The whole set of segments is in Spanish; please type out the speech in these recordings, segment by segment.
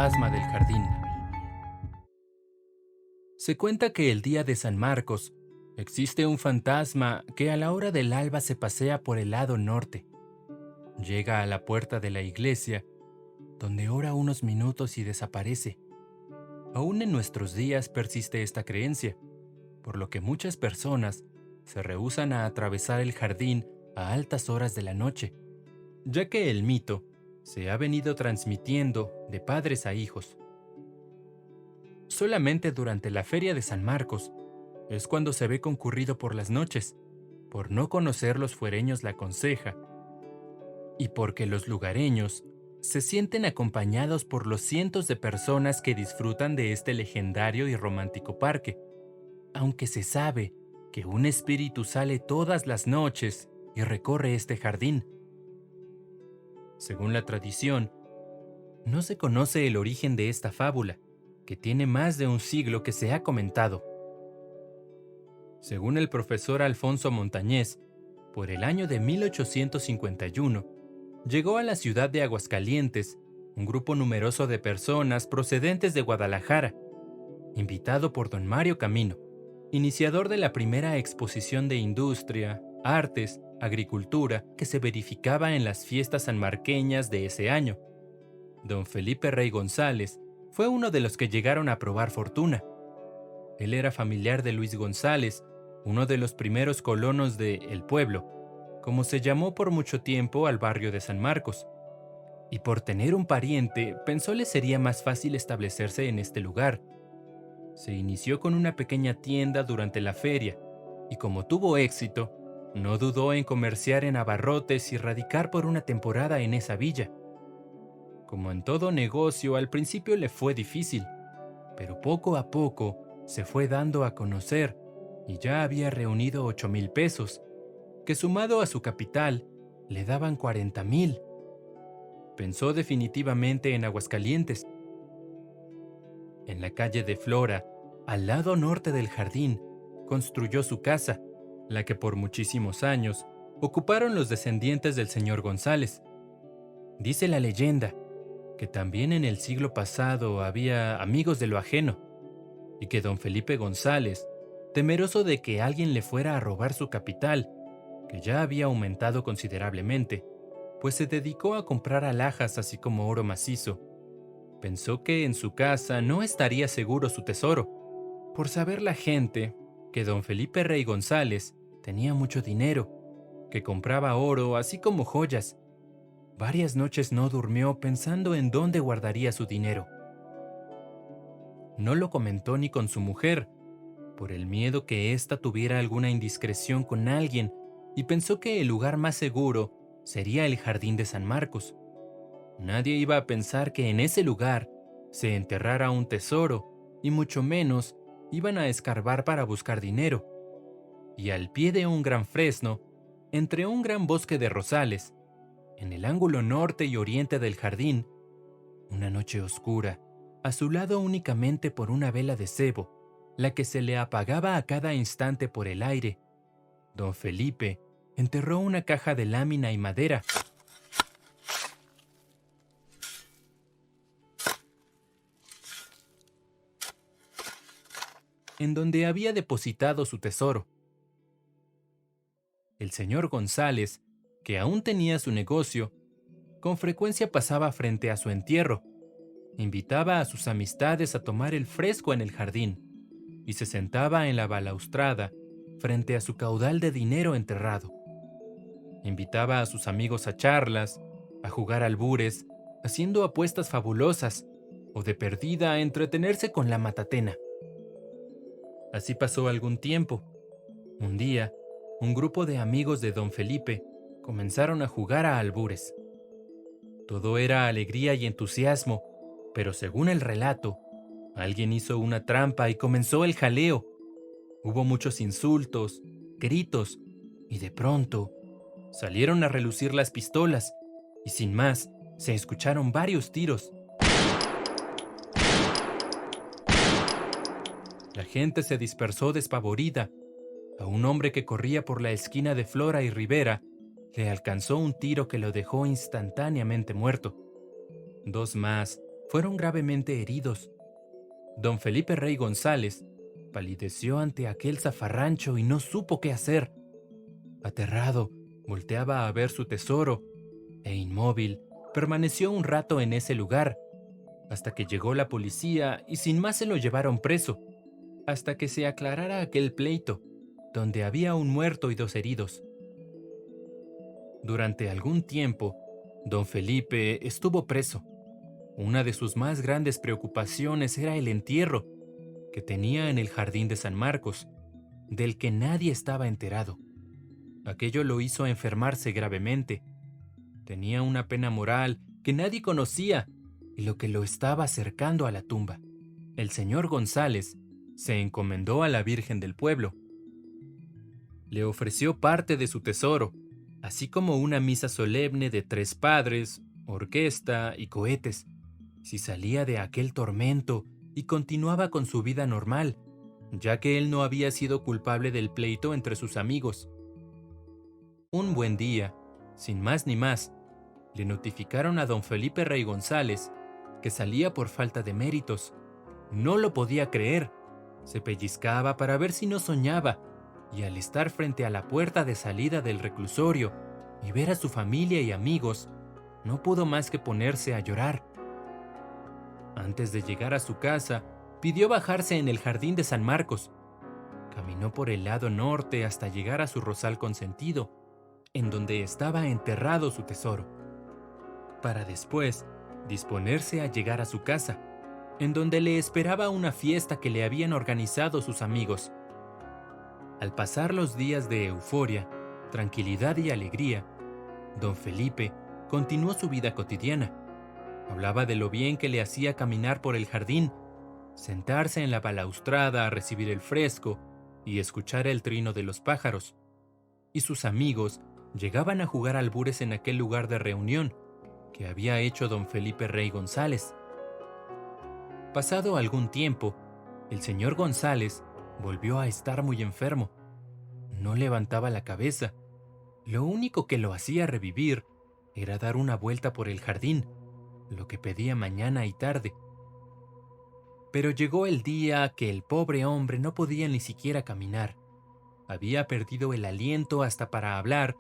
fantasma del jardín. Se cuenta que el día de San Marcos existe un fantasma que a la hora del alba se pasea por el lado norte. Llega a la puerta de la iglesia, donde ora unos minutos y desaparece. Aún en nuestros días persiste esta creencia, por lo que muchas personas se rehúsan a atravesar el jardín a altas horas de la noche, ya que el mito se ha venido transmitiendo de padres a hijos. Solamente durante la feria de San Marcos es cuando se ve concurrido por las noches. Por no conocer los fuereños la aconseja, y porque los lugareños se sienten acompañados por los cientos de personas que disfrutan de este legendario y romántico parque, aunque se sabe que un espíritu sale todas las noches y recorre este jardín. Según la tradición, no se conoce el origen de esta fábula, que tiene más de un siglo que se ha comentado. Según el profesor Alfonso Montañés, por el año de 1851, llegó a la ciudad de Aguascalientes un grupo numeroso de personas procedentes de Guadalajara, invitado por don Mario Camino, iniciador de la primera exposición de industria, artes, agricultura que se verificaba en las fiestas sanmarqueñas de ese año. Don Felipe Rey González fue uno de los que llegaron a probar fortuna. Él era familiar de Luis González, uno de los primeros colonos de El Pueblo, como se llamó por mucho tiempo al barrio de San Marcos. Y por tener un pariente, pensó le sería más fácil establecerse en este lugar. Se inició con una pequeña tienda durante la feria, y como tuvo éxito, no dudó en comerciar en abarrotes y radicar por una temporada en esa villa. Como en todo negocio, al principio le fue difícil, pero poco a poco se fue dando a conocer y ya había reunido 8,000 pesos, que sumado a su capital le daban 40,000. Pensó definitivamente en Aguascalientes. En la calle de Flora, al lado norte del jardín, construyó su casa, la que por muchísimos años ocuparon los descendientes del señor González. Dice la leyenda que también en el siglo pasado había amigos de lo ajeno, y que don Felipe González, temeroso de que alguien le fuera a robar su capital, que ya había aumentado considerablemente, pues se dedicó a comprar alhajas así como oro macizo. Pensó que en su casa no estaría seguro su tesoro, por saber la gente que don Felipe Rey González tenía mucho dinero, que compraba oro así como joyas. Varias noches no durmió pensando en dónde guardaría su dinero. No lo comentó ni con su mujer, por el miedo que ésta tuviera alguna indiscreción con alguien, y pensó que el lugar más seguro sería el jardín de San Marcos. Nadie iba a pensar que en ese lugar se enterrara un tesoro, y mucho menos iban a escarbar para buscar dinero. Y al pie de un gran fresno, entre un gran bosque de rosales, en el ángulo norte y oriente del jardín, una noche oscura, azulado únicamente por una vela de cebo, la que se le apagaba a cada instante por el aire, don Felipe enterró una caja de lámina y madera, en donde había depositado su tesoro. El señor González, que aún tenía su negocio, con frecuencia pasaba frente a su entierro, invitaba a sus amistades a tomar el fresco en el jardín y se sentaba en la balaustrada frente a su caudal de dinero enterrado. Invitaba a sus amigos a charlas, a jugar albures, haciendo apuestas fabulosas o de perdida a entretenerse con la matatena. Así pasó algún tiempo. Un día, un grupo de amigos de don Felipe comenzaron a jugar a albures. Todo era alegría y entusiasmo, pero según el relato, alguien hizo una trampa y comenzó el jaleo. Hubo muchos insultos, gritos, y de pronto salieron a relucir las pistolas, y sin más, se escucharon varios tiros. La gente se dispersó despavorida. A un hombre que corría por la esquina de Flora y Rivera le alcanzó un tiro que lo dejó instantáneamente muerto. Dos más fueron gravemente heridos. Don Felipe Rey González palideció ante aquel zafarrancho y no supo qué hacer. Aterrado, volteaba a ver su tesoro e inmóvil permaneció un rato en ese lugar, hasta que llegó la policía y sin más se lo llevaron preso, hasta que se aclarara aquel pleito, donde había un muerto y 2 heridos. Durante algún tiempo, don Felipe estuvo preso. Una de sus más grandes preocupaciones era el entierro que tenía en el jardín de San Marcos, del que nadie estaba enterado. Aquello lo hizo enfermarse gravemente. Tenía una pena moral que nadie conocía y lo que lo estaba acercando a la tumba. El señor González se encomendó a la Virgen del pueblo. Le ofreció parte de su tesoro, así como una misa solemne de 3 padres, orquesta y cohetes, si salía de aquel tormento y continuaba con su vida normal, ya que él no había sido culpable del pleito entre sus amigos. Un buen día, sin más ni más, le notificaron a don Felipe Rey González que salía por falta de méritos. No lo podía creer. Se pellizcaba para ver si no soñaba, y al estar frente a la puerta de salida del reclusorio y ver a su familia y amigos, no pudo más que ponerse a llorar. Antes de llegar a su casa, pidió bajarse en el jardín de San Marcos. Caminó por el lado norte hasta llegar a su rosal consentido, en donde estaba enterrado su tesoro, para después disponerse a llegar a su casa, en donde le esperaba una fiesta que le habían organizado sus amigos. Al pasar los días de euforia, tranquilidad y alegría, don Felipe continuó su vida cotidiana. Hablaba de lo bien que le hacía caminar por el jardín, sentarse en la balaustrada a recibir el fresco y escuchar el trino de los pájaros. Y sus amigos llegaban a jugar albures en aquel lugar de reunión que había hecho don Felipe Rey González. Pasado algún tiempo, el señor González volvió a estar muy enfermo. No levantaba la cabeza. Lo único que lo hacía revivir era dar una vuelta por el jardín, lo que pedía mañana y tarde. Pero llegó el día que el pobre hombre no podía ni siquiera caminar. Había perdido el aliento hasta para hablar,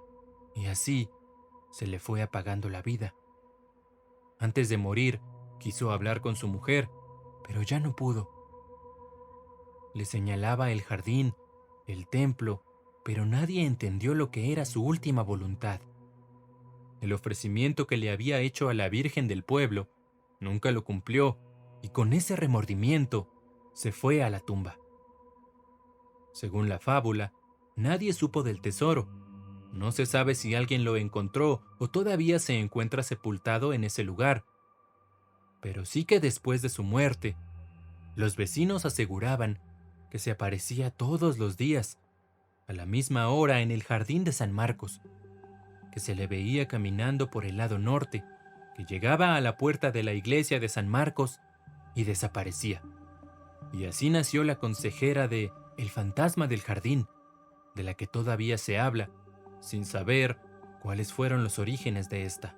y así se le fue apagando la vida. Antes de morir, quiso hablar con su mujer, pero ya no pudo. Le señalaba el jardín, el templo, pero nadie entendió lo que era su última voluntad. El ofrecimiento que le había hecho a la Virgen del pueblo nunca lo cumplió, y con ese remordimiento se fue a la tumba. Según la fábula, nadie supo del tesoro. No se sabe si alguien lo encontró o todavía se encuentra sepultado en ese lugar. Pero sí que después de su muerte, los vecinos aseguraban que se aparecía todos los días, a la misma hora en el jardín de San Marcos, que se le veía caminando por el lado norte, que llegaba a la puerta de la iglesia de San Marcos y desaparecía. Y así nació la consejera de El fantasma del jardín, de la que todavía se habla, sin saber cuáles fueron los orígenes de esta.